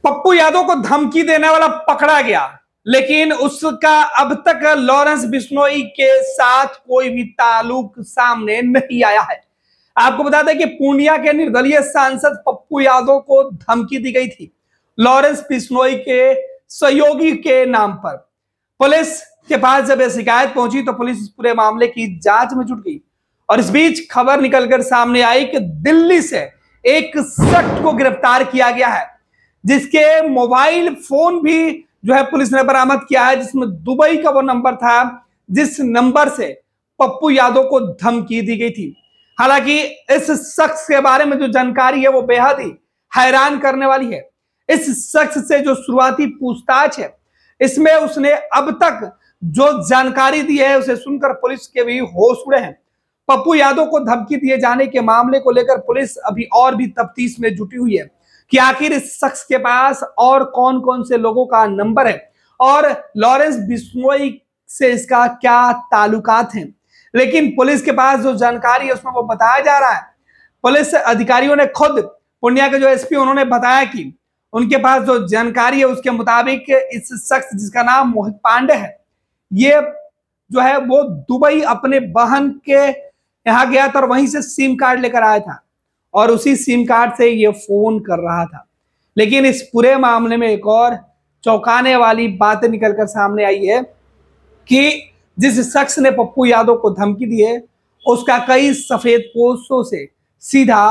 पप्पू यादव को धमकी देने वाला पकड़ा गया, लेकिन उसका अब तक लॉरेंस बिश्नोई के साथ कोई भी ताल्लुक सामने नहीं आया है। आपको बता दें कि पूर्णिया के निर्दलीय सांसद पप्पू यादव को धमकी दी गई थी लॉरेंस बिश्नोई के सहयोगी के नाम पर। पुलिस के पास जब यह शिकायत पहुंची तो पुलिस इस पूरे मामले की जांच में जुट गई और इस बीच खबर निकलकर सामने आई कि दिल्ली से एक शख्स को गिरफ्तार किया गया है, जिसके मोबाइल फोन भी जो है पुलिस ने बरामद किया है, जिसमें दुबई का वो नंबर था जिस नंबर से पप्पू यादव को धमकी दी गई थी। हालांकि इस शख्स के बारे में जो जानकारी है वो बेहद ही हैरान करने वाली है। इस शख्स से जो शुरुआती पूछताछ है इसमें उसने अब तक जो जानकारी दी है उसे सुनकर पुलिस के भी होश उड़े हैं। पप्पू यादव को धमकी दिए जाने के मामले को लेकर पुलिस अभी और भी तफ्तीश में जुटी हुई है कि आखिर इस शख्स के पास और कौन कौन से लोगों का नंबर है और लॉरेंस बिश्नोई से इसका क्या ताल्लुकात हैं। लेकिन पुलिस के पास जो जानकारी है उसमें वो बताया जा रहा है, पुलिस अधिकारियों ने खुद पूर्णिया के जो एसपी उन्होंने बताया कि उनके पास जो जानकारी है उसके मुताबिक इस शख्स जिसका नाम मोहित पांडे है, ये जो है वो दुबई अपने बहन के यहाँ गया था और वहीं से सिम कार्ड लेकर आया था और उसी सिम कार्ड से ये फोन कर रहा था। लेकिन इस पूरे मामले में एक और चौंकाने वाली बात निकलकर सामने आई है कि जिस शख्स ने पप्पू यादव को धमकी दी है उसका कई सफेद पोस्टों से सीधा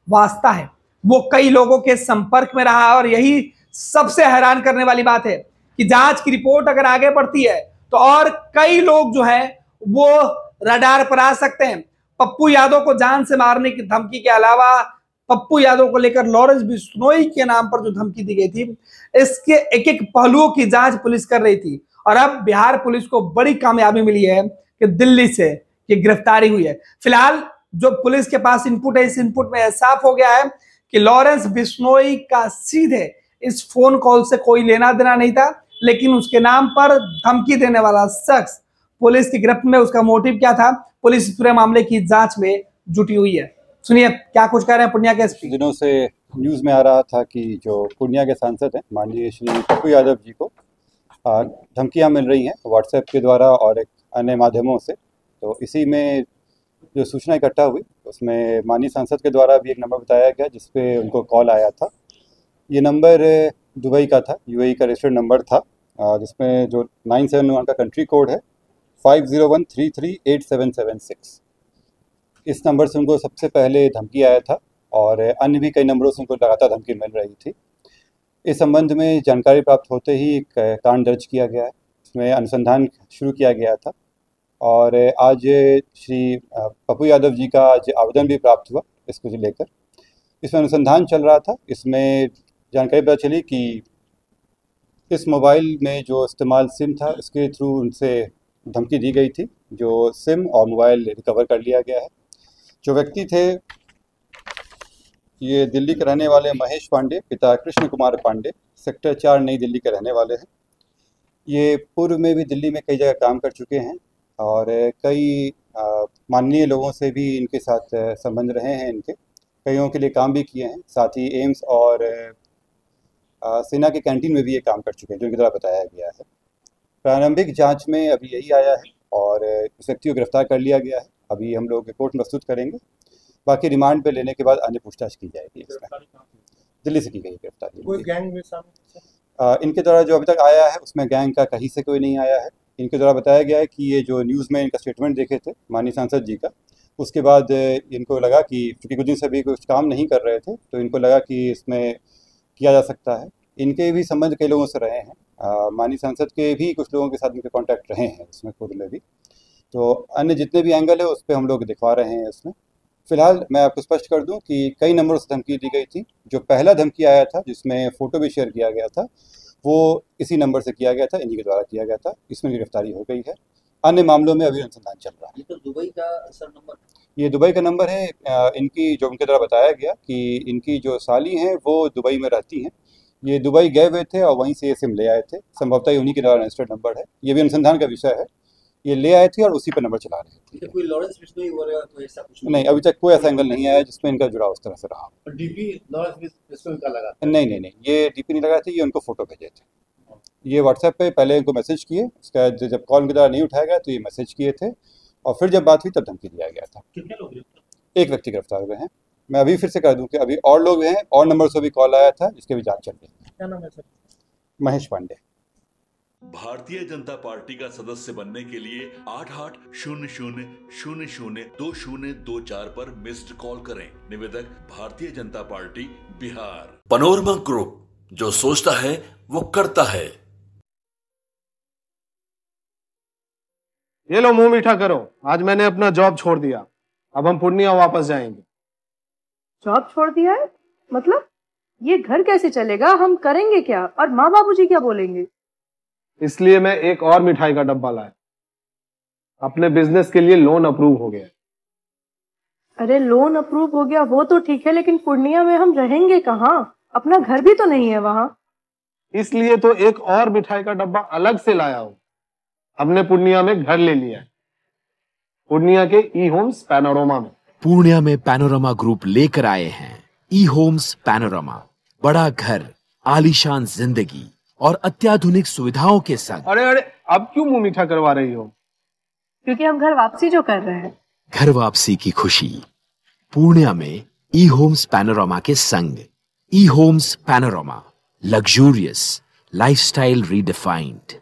वास्ता है, वो कई लोगों के संपर्क में रहा है और यही सबसे हैरान करने वाली बात है कि जांच की रिपोर्ट अगर आगे बढ़ती है तो और कई लोग जो है वो रडार पर आ सकते हैं। पप्पू यादव को जान से मारने की धमकी के अलावा पप्पू यादव को लेकर लॉरेंस बिश्नोई के नाम पर जो धमकी दी गई थी इसके एक एक पहलुओं की जांच पुलिस कर रही थी और अब बिहार पुलिस को बड़ी कामयाबी मिली है कि दिल्ली से ये गिरफ्तारी हुई है। फिलहाल जो पुलिस के पास इनपुट है इस इनपुट में साफ हो गया है कि लॉरेंस बिश्नोई का सीधे इस फोन कॉल से कोई लेना देना नहीं था, लेकिन उसके नाम पर धमकी देने वाला शख्स पुलिस की गिरफ्त में, उसका मोटिव क्या था, पुलिस पूरे मामले की जांच में जुटी हुई है। सुनिए क्या कुछ कह रहे हैं पूर्णिया के एसपी। दिनों से न्यूज़ में आ रहा था कि जो पूर्णिया के सांसद हैं माननीय श्री पप्पू यादव जी को धमकियां मिल रही हैं व्हाट्सएप के द्वारा और एक अन्य माध्यमों से। तो इसी में जो सूचना इकट्ठा हुई उसमें माननीय सांसद के द्वारा भी एक नंबर बताया गया जिस पे उनको कॉल आया था। ये नंबर दुबई का था, यूएई का रजिस्टर्ड नंबर था, जिसमें जो 971 का कंट्री कोड है 5013387776। इस नंबर से उनको सबसे पहले धमकी आया था और अन्य भी कई नंबरों से उनको लगातार धमकी मिल रही थी। इस संबंध में जानकारी प्राप्त होते ही एक कांड दर्ज किया गया है, इसमें अनुसंधान शुरू किया गया था और आज श्री पप्पू यादव जी का आज आवेदन भी प्राप्त हुआ इसको लेकर। इसमें अनुसंधान चल रहा था। इसमें जानकारी पता चली कि इस मोबाइल में जो इस्तेमाल सिम था इसके थ्रू उनसे धमकी दी गई थी। जो सिम और मोबाइल रिकवर कर लिया गया है। जो व्यक्ति थे ये दिल्ली के रहने वाले महेश पांडे, पिता कृष्ण कुमार पांडे, सेक्टर 4 नई दिल्ली के रहने वाले हैं। ये पूर्व में भी दिल्ली में कई जगह काम कर चुके हैं और कई माननीय लोगों से भी इनके साथ संबंध रहे हैं। इनके कईयों के लिए काम भी किए हैं, साथ ही एम्स और सेना के कैंटीन में भी ये काम कर चुके हैं जो इनके द्वारा बताया गया है। प्रारंभिक जांच में अभी यही आया है और उस व्यक्ति को गिरफ्तार कर लिया गया है। अभी हम लोग रिपोर्ट प्रस्तुत करेंगे, बाकी रिमांड पे लेने के बाद अन्य पूछताछ की जाएगी। इसमें दिल्ली से की गई गिरफ्तारी। कोई गैंग में शामिल? इनके द्वारा जो अभी तक आया है उसमें गैंग का कहीं से कोई नहीं आया है। इनके द्वारा बताया गया है कि ये जो न्यूज़ में इनका स्टेटमेंट देखे थे माननीय सांसद जी का, उसके बाद इनको लगा कि चूँकि कुछ दिन से अभी कुछ काम नहीं कर रहे थे तो इनको लगा कि इसमें किया जा सकता है। इनके भी संबंध कई लोगों से रहे हैं, माननीय सांसद के भी कुछ लोगों के साथ इनके कॉन्टैक्ट रहे हैं इसमें खुद में भी। तो अन्य जितने भी एंगल है उस पर हम लोग दिखवा रहे हैं इसमें। फिलहाल मैं आपको स्पष्ट कर दूं कि कई नंबरों से धमकी दी गई थी। जो पहला धमकी आया था जिसमें फ़ोटो भी शेयर किया गया था वो इसी नंबर से किया गया था, इन्हीं के द्वारा किया गया था। इसमें गिरफ्तारी हो गई है। अन्य मामलों में अभी अनुसंधान चल रहा है। ये तो दुबई का सर नंबर, ये दुबई का नंबर है। इनकी जो उनके द्वारा बताया गया कि इनकी जो साली हैं वो दुबई में रहती हैं। ये दुबई गए हुए थे और वहीं से ये सिम ले आए थे। संभवतः उन्हीं के द्वारा रजिस्टर्ड नंबर है। ये भी अनुसंधान का विषय है। ये ले आए थे और उसी पर नंबर चला रहे थे। कोई लॉरेंस बिश्नोई वगैरह कोई ऐसा कुछ नहीं, अभी तक कोई ऐसा एंगल नहीं आया जिसमें इनका जुड़ाव उस तरह से रहा। और डीपी लॉरेंस बिश्नोई का लगा? नहीं, ये डीपी नहीं लगाए थे, ये उनको फोटो भेजे थे। ये व्हाट्सएप पे पहले इनको मैसेज किए, उसके बाद जब कॉल उनके द्वारा नहीं उठाया गया तो ये मैसेज किए थे, और फिर जब बात हुई तब धमकी दिया गया था। कितने लोग गिरफ्तार? एक व्यक्ति गिरफ्तार हुए हैं। मैं अभी फिर से कर दूं कि अभी और लोग हैं, और नंबर से भी कॉल आया था, जिसके भी जांच चल रही है। क्या नाम है सर? महेश पांडे। भारतीय जनता पार्टी का सदस्य बनने के लिए 8800002024 पर मिस्ड कॉल करें। निवेदक Bharatiya Janata party Bihar. Panorama group, जो सोचता है वो करता है। ये लो मुंह मीठा करो, आज मैंने अपना जॉब छोड़ दिया, अब हम पूर्णिया वापस जाएंगे। जॉब छोड़ दिया है? मतलब ये घर कैसे चलेगा? हम करेंगे क्या? और माँ बाबूजी क्या बोलेंगे? इसलिए मैं एक और मिठाई का डब्बा लाया। अपने बिजनेस के लिए लोन अप्रूव हो गया। अरे लोन अप्रूव हो गया वो तो ठीक है, लेकिन पूर्णिया में हम रहेंगे कहाँ? अपना घर भी तो नहीं है वहाँ। इसलिए तो एक और मिठाई का डब्बा अलग से लाया हूँ। हमने पूर्णिया में घर ले लिया है, पूर्णिया के ई होम्स पैनोरमा में। पूर्णिया में पैनोरमा ग्रुप लेकर आए हैं ई होम्स पैनोरमा। बड़ा घर, आलीशान जिंदगी और अत्याधुनिक सुविधाओं के संग। अरे अब क्यों मुंह मीठा करवा रही हो? क्योंकि हम घर वापसी जो कर रहे हैं। घर वापसी की खुशी पूर्णिया में ई होम्स पैनोरमा के संग। ई homes panorama, luxurious lifestyle redefined.